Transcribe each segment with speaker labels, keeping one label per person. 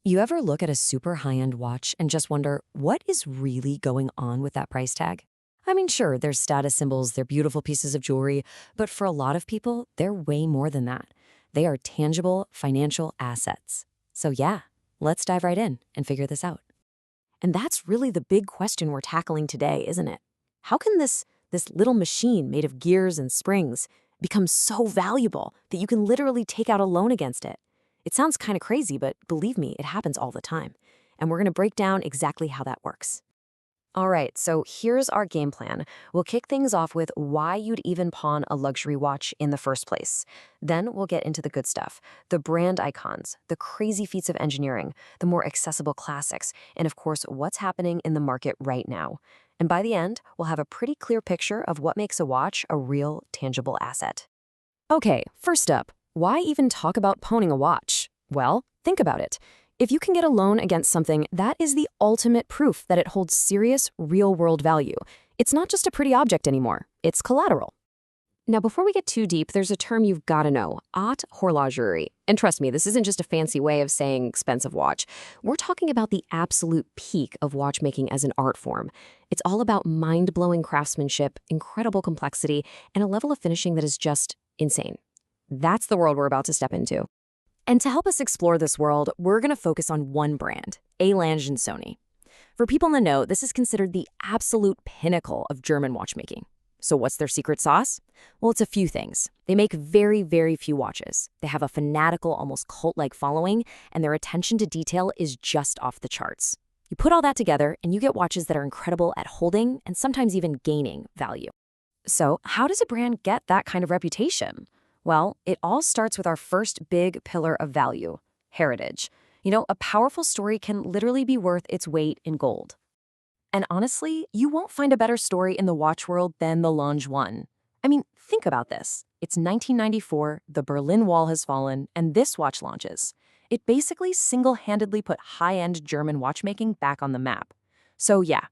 Speaker 1: You ever look at a super high-end watch and just wonder what is really going on with that price tag? I mean, sure, there's status symbols, they're beautiful pieces of jewelry, but for a lot of people, they're way more than that. They are tangible financial assets. So yeah, let's dive right in and figure this out. And that's really the big question we're tackling today, isn't it? How can this little machine made of gears and springs become so valuable that you can literally take out a loan against it? It sounds kind of crazy, but believe me, it happens all the time. And we're going to break down exactly how that works. All right, so here's our game plan. We'll kick things off with why you'd even pawn a luxury watch in the first place. Then we'll get into the good stuff, the brand icons, the crazy feats of engineering, the more accessible classics, and of course, what's happening in the market right now. And by the end, we'll have a pretty clear picture of what makes a watch a real, tangible asset. Okay, first up, why even talk about pawning a watch? Well, think about it. If you can get a loan against something, that is the ultimate proof that it holds serious, real-world value. It's not just a pretty object anymore, it's collateral. Now, before we get too deep, there's a term you've got to know, haute horlogerie. And trust me, this isn't just a fancy way of saying expensive watch. We're talking about the absolute peak of watchmaking as an art form. It's all about mind-blowing craftsmanship, incredible complexity, and a level of finishing that is just insane. That's the world we're about to step into. And to help us explore this world, we're going to focus on one brand, Lange and Sohne. For people in the know, this is considered the absolute pinnacle of German watchmaking. So what's their secret sauce? Well, it's a few things. They make very, very few watches. They have a fanatical, almost cult-like following, and their attention to detail is just off the charts. You put all that together, and you get watches that are incredible at holding and sometimes even gaining value. So how does a brand get that kind of reputation? Well, it all starts with our first big pillar of value, heritage. You know, a powerful story can literally be worth its weight in gold. And honestly, you won't find a better story in the watch world than the Lange one. I mean, think about this. It's 1994, the Berlin Wall has fallen, and this watch launches. It basically single-handedly put high-end German watchmaking back on the map. So yeah,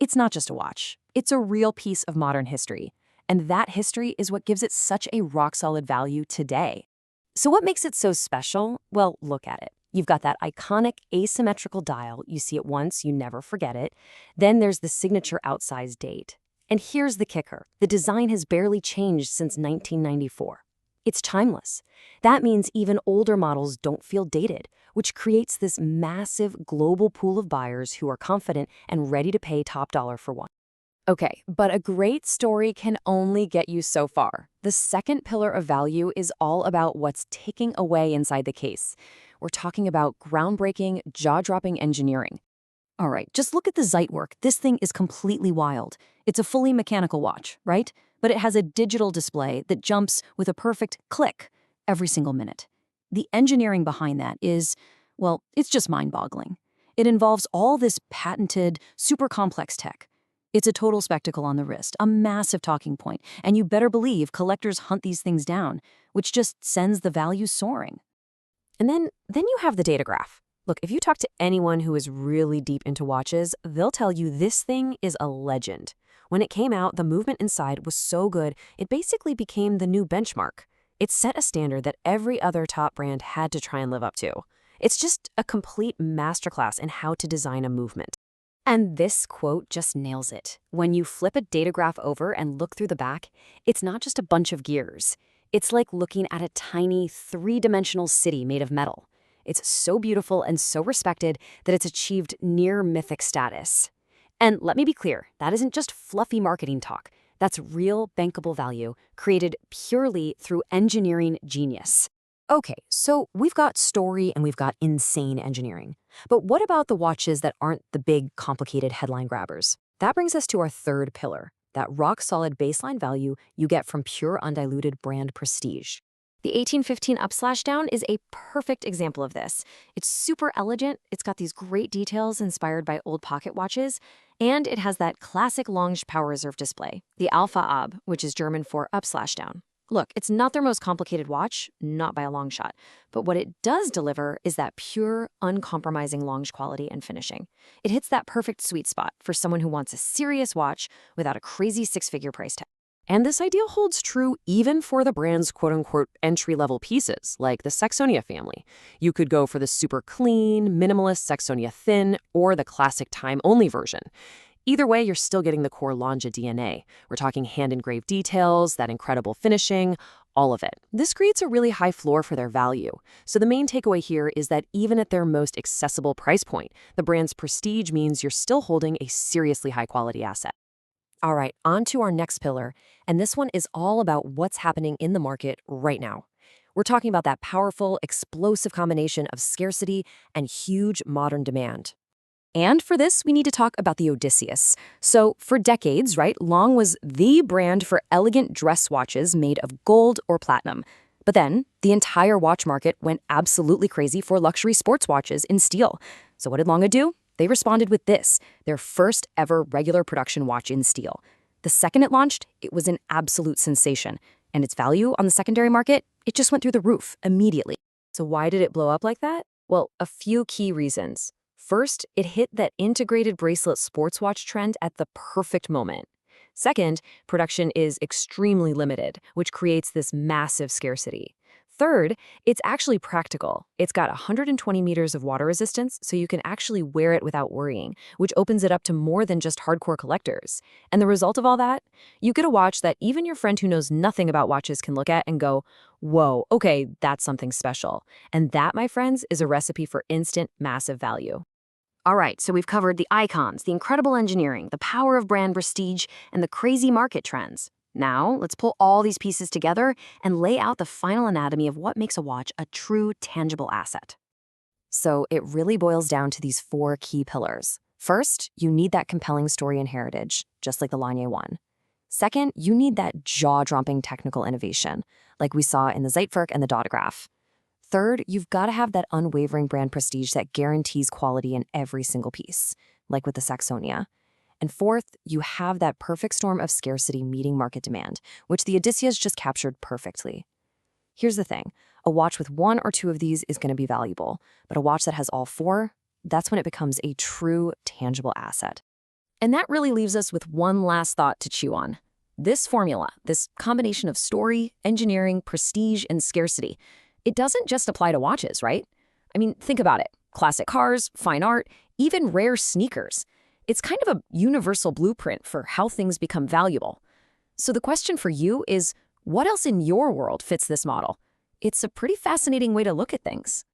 Speaker 1: it's not just a watch. It's a real piece of modern history. And that history is what gives it such a rock-solid value today. So what makes it so special? Well, look at it. You've got that iconic asymmetrical dial. You see it once, you never forget it. Then there's the signature outsized date. And here's the kicker. The design has barely changed since 1994. It's timeless. That means even older models don't feel dated, which creates this massive global pool of buyers who are confident and ready to pay top dollar for one. Okay, but a great story can only get you so far. The second pillar of value is all about what's ticking away inside the case. We're talking about groundbreaking, jaw-dropping engineering. All right, just look at the Zeitwerk. This thing is completely wild. It's a fully mechanical watch, right? But it has a digital display that jumps with a perfect click every single minute. The engineering behind that is, well, it's just mind-boggling. It involves all this patented, super complex tech. It's a total spectacle on the wrist, a massive talking point, and you better believe collectors hunt these things down, which just sends the value soaring. And then you have the data graph. Look, if you talk to anyone who is really deep into watches, they'll tell you this thing is a legend. When it came out, the movement inside was so good, it basically became the new benchmark. It set a standard that every other top brand had to try and live up to. It's just a complete masterclass in how to design a movement. And this quote just nails it. When you flip a data graph over and look through the back, it's not just a bunch of gears. It's like looking at a tiny, three-dimensional city made of metal. It's so beautiful and so respected that it's achieved near-mythic status. And let me be clear, that isn't just fluffy marketing talk. That's real bankable value created purely through engineering genius. Okay, so we've got story and we've got insane engineering. But what about the watches that aren't the big, complicated headline grabbers? That brings us to our third pillar, that rock-solid baseline value you get from pure, undiluted brand prestige. The 1815 up/down is a perfect example of this. It's super elegant, it's got these great details inspired by old pocket watches, and it has that classic Lange power reserve display, the Alpha Ab, which is German for up/down. Look, it's not their most complicated watch, not by a long shot, but what it does deliver is that pure, uncompromising Lange quality and finishing. It hits that perfect sweet spot for someone who wants a serious watch without a crazy six-figure price tag.
Speaker 2: And this ideal holds true even for the brand's quote-unquote entry-level pieces, like the Saxonia family. You could go for the super clean, minimalist Saxonia Thin or the classic time-only version. Either way, you're still getting the core Lange DNA. We're talking hand-engraved details, that incredible finishing, all of it. This creates a really high floor for their value. So the main takeaway here is that even at their most accessible price point, the brand's prestige means you're still holding a seriously high-quality asset.
Speaker 1: All right, on to our next pillar, and this one is all about what's happening in the market right now. We're talking about that powerful, explosive combination of scarcity and huge modern demand. And for this, we need to talk about the Odysseus. So for decades, right, Lange was the brand for elegant dress watches made of gold or platinum. But then the entire watch market went absolutely crazy for luxury sports watches in steel. So what did Lange do? They responded with this, their first ever regular production watch in steel. The second it launched, it was an absolute sensation. And its value on the secondary market, it just went through the roof immediately. So why did it blow up like that? Well, a few key reasons. First, it hit that integrated bracelet sports watch trend at the perfect moment. Second, production is extremely limited, which creates this massive scarcity. Third, it's actually practical. It's got 120 meters of water resistance, so you can actually wear it without worrying, which opens it up to more than just hardcore collectors. And the result of all that? You get a watch that even your friend who knows nothing about watches can look at and go, whoa, okay, that's something special. And that, my friends, is a recipe for instant, massive value. All right, so we've covered the icons, the incredible engineering, the power of brand prestige, and the crazy market trends. Now, let's pull all these pieces together and lay out the final anatomy of what makes a watch a true, tangible asset. So it really boils down to these four key pillars. First, you need that compelling story and heritage, just like the Lange one. Second, you need that jaw-dropping technical innovation, like we saw in the Zeitwerk and the Dotograph. Third, you've got to have that unwavering brand prestige that guarantees quality in every single piece, like with the Saxonia. And fourth, you have that perfect storm of scarcity meeting market demand, which the Odysseus just captured perfectly. Here's the thing, a watch with one or two of these is going to be valuable, but a watch that has all four, that's when it becomes a true, tangible asset. And that really leaves us with one last thought to chew on. This formula, this combination of story, engineering, prestige, and scarcity, it doesn't just apply to watches, right? I mean, think about it. Classic cars, fine art, even rare sneakers. It's kind of a universal blueprint for how things become valuable. So the question for you is, what else in your world fits this model? It's a pretty fascinating way to look at things.